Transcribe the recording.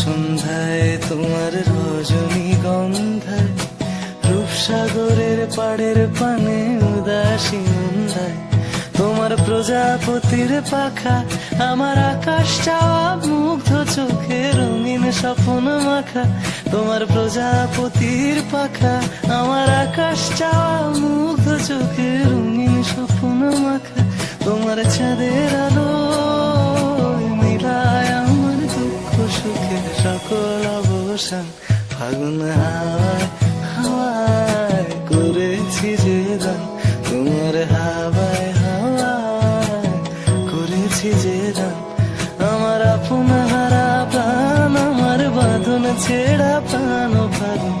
সন্ধ্যায় তোমার রজনীগন্ধায়, রূপসাগরের পাড়ের পানে উদাসী সন্ধ্যায়, তোমার প্রজাপতির পাখা আমার আকাশ চাওয়া মুগ্ধ চোখে রঙিন স্বপ্ন মাখা। তোমার প্রজাপতির পাখা আমার আকাশ চাওয়া মুগ্ধ চোখে রঙিন স্বপ্ন মাখা। তোমার চাঁদের আলো মিলায় আমার দুঃখ সুখের সকল অবসান। ফাগুন হাওয়ায় হাওয়ায় করেছি যে দান, তোমার হাওয়ায় হাওয়ায় করেছি যে দান। আমার আপন হারা প্রাণ, আমার বাঁধন ছেঁড়া প্রাণ ফাগুন।